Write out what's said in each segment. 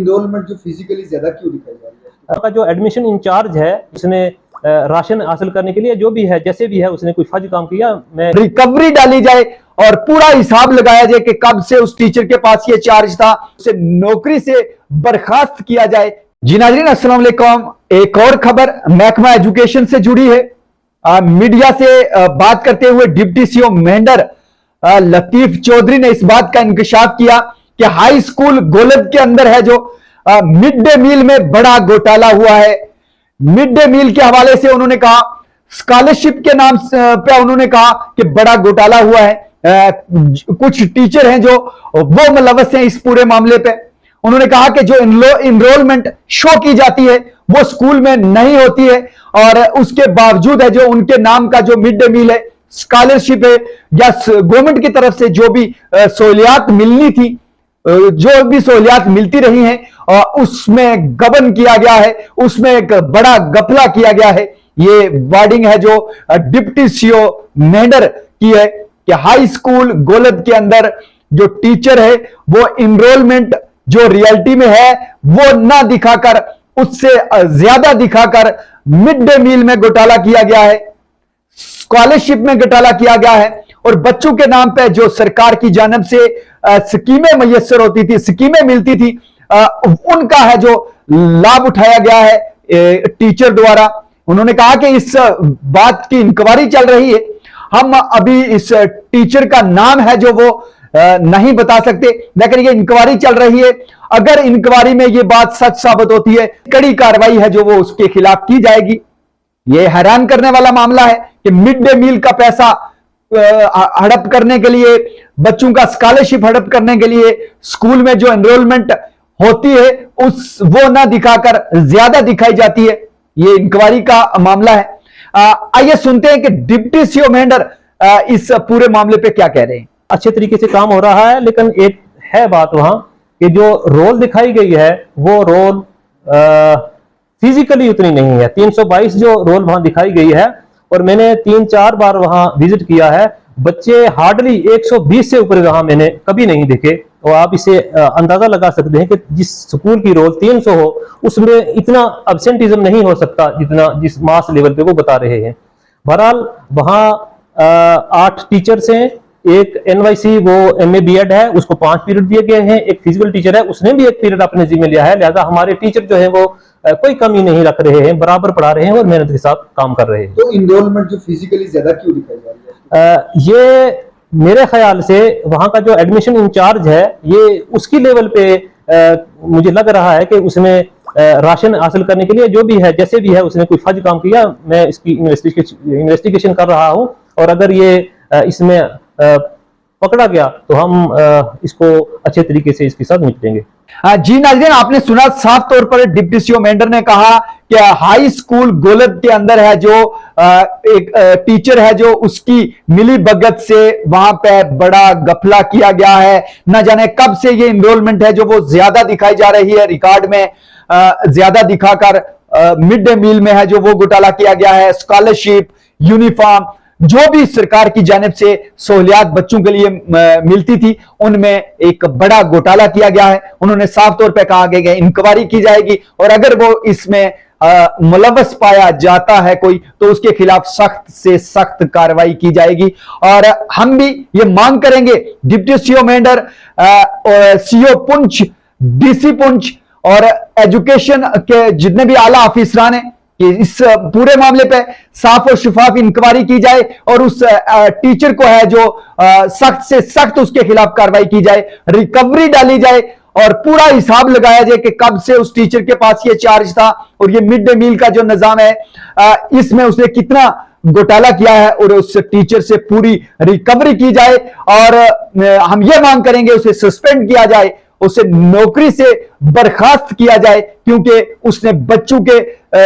Enrolment जो physically ज्यादा क्यों दिखाई जा रही है? का जो एडमिशन इंचार्ज है उसने राशन हासिल करने के लिए जो भी है जैसे भी है उसने कोई फर्ज काम किया, मैं रिकवरी डाली जाए और पूरा हिसाब लगाया जाए कि कब से उस टीचर के पास ये चार्ज था, उसे नौकरी से बर्खास्त किया जाए। जी नाज़रीन, अस्सलाम वालेकुम। एक और खबर महकमा एजुकेशन से जुड़ी है। मीडिया से बात करते हुए डिप्टी सीओ मेंढर लतीफ चौधरी ने इस बात का इंकशाफ किया कि हाई स्कूल गोलद के अंदर है जो मिड डे मील में बड़ा घोटाला हुआ है। मिड डे मील के हवाले से उन्होंने कहा, स्कॉलरशिप के नाम पे उन्होंने कहा कि बड़ा घोटाला हुआ है। कुछ टीचर हैं जो वो मुलव्वस हैं इस पूरे मामले पे। उन्होंने कहा कि जो इनरोलमेंट शो की जाती है वो स्कूल में नहीं होती है और उसके बावजूद है जो उनके नाम का जो मिड डे मील है, स्कॉलरशिप है या गवर्नमेंट की तरफ से जो भी सहूलियात मिलनी थी, जो भी सहूलियात मिलती रही हैं उसमें गबन किया गया है, उसमें एक बड़ा गफला किया गया है। ये वार्डिंग है जो डिप्टी सीओ मेंढर की है कि हाई स्कूल गोलद के अंदर जो टीचर है वो इनरोलमेंट जो रियलिटी में है वो ना दिखाकर उससे ज्यादा दिखाकर मिड डे मील में घोटाला किया गया है, स्कॉलरशिप में घोटाला किया गया है और बच्चों के नाम पे जो सरकार की जानब से स्कीमें मैसर होती थी, स्कीमें मिलती थी, उनका है जो लाभ उठाया गया है टीचर द्वारा। उन्होंने कहा कि इस बात की इंक्वायरी चल रही है। हम अभी इस टीचर का नाम है जो वो नहीं बता सकते, लेकिन ये इंक्वायरी चल रही है। अगर इंक्वायरी में ये बात सच साबित होती है, कड़ी कार्रवाई है जो वो उसके खिलाफ की जाएगी। ये हैरान करने वाला मामला है कि मिड डे मील का पैसा हड़प करने के लिए, बच्चों का स्कॉलरशिप हड़प करने के लिए स्कूल में जो एनरोलमेंट होती है उस वो ना दिखाकर ज्यादा दिखाई जाती है। ये इंक्वायरी का मामला है। आइए सुनते हैं कि डिप्टी सीओ मेंढर इस पूरे मामले पे क्या कह रहे हैं। अच्छे तरीके से काम हो रहा है, लेकिन एक है बात वहां कि जो रोल दिखाई गई है वो रोल फिजिकली उतनी नहीं है। 322 जो रोल वहां दिखाई गई है और मैंने 3-4 बार वहां विजिट किया है, बच्चे हार्डली 120 से ऊपर वहां मैंने कभी नहीं देखे। और आप इसे अंदाजा लगा सकते हैं कि जिस स्कूल की रोल 300 हो उसमें इतना एब्सेंटिज्म नहीं हो सकता जितना जिस मास लेवल पे वो बता रहे हैं। बहरहाल वहां 8 टीचर्स हैं, एक NYC वो MA BEd है, उसको 5 पीरियड दिए गए हैं, एक फिजिकल टीचर है उसने भी 1 पीरियड अपने जिम्मे लिया है। लिहाजा हमारे टीचर जो है वो कोई कमी नहीं रख रहे हैं, बराबर पढ़ा रहे हैं और मेहनत के साथ काम कर रहे हैं। तो इनरोलमेंट जो फिजिकली ज्यादा क्यों दिखाई जा रही है? ये मेरे ख्याल से वहां का जो एडमिशन इंचार्ज है ये उसकी लेवल पे मुझे लग रहा है कि उसने राशन हासिल करने के लिए जो भी है जैसे भी है उसने कोई फर्ज काम किया। मैं इसकी इन्वेस्टिगेशन कर रहा हूं और अगर ये इसमें पकड़ा गया तो हम इसको अच्छे तरीके से इसके साथ निपटेंगे। जी नाज़रीन, आपने सुना साफ तौर पर डिप्टी सीओ मेंढर ने कहा कि हाई स्कूल गोलद के अंदर है जो एक टीचर है जो उसकी मिली भगत से वहां पे बड़ा गफला किया गया है। न जाने कब से ये इनरोलमेंट है जो वो ज्यादा दिखाई जा रही है, रिकॉर्ड में ज्यादा दिखाकर मिड डे मील में है जो वो घोटाला किया गया है। स्कॉलरशिप, यूनिफॉर्म, जो भी सरकार की जानिब से सहूलियात बच्चों के लिए मिलती थी उनमें एक बड़ा घोटाला किया गया है। उन्होंने साफ तौर पे कहा गया इंक्वायरी की जाएगी और अगर वो इसमें मुलव्वस पाया जाता है कोई तो उसके खिलाफ सख्त से सख्त कार्रवाई की जाएगी। और हम भी ये मांग करेंगे deputy CO Mendhar, CO Poonch, DC Poonch और एजुकेशन के जितने भी आला अफसरान हैं कि इस पूरे मामले पे साफ और शफाफ इंक्वायरी की जाए और उस टीचर को है जो सख्त से सख्त उसके खिलाफ कार्रवाई की जाए, रिकवरी डाली जाए और पूरा हिसाब लगाया जाए कि कब से उस टीचर के पास ये चार्ज था और ये मिड डे मील का जो निजाम है इसमें उसने कितना घोटाला किया है और उस टीचर से पूरी रिकवरी की जाए। और हम ये मांग करेंगे उसे सस्पेंड किया जाए, उसे नौकरी से बर्खास्त किया जाए क्योंकि उसने बच्चों के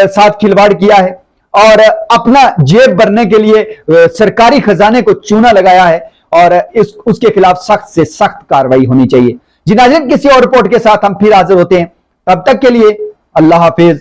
साथ खिलवाड़ किया है और अपना जेब भरने के लिए सरकारी खजाने को चूना लगाया है और उसके खिलाफ सख्त से सख्त कार्रवाई होनी चाहिए। जी नाज़रीन, किसी और रिपोर्ट के साथ हम फिर हाजिर होते हैं, तब तक के लिए अल्लाह हाफिज।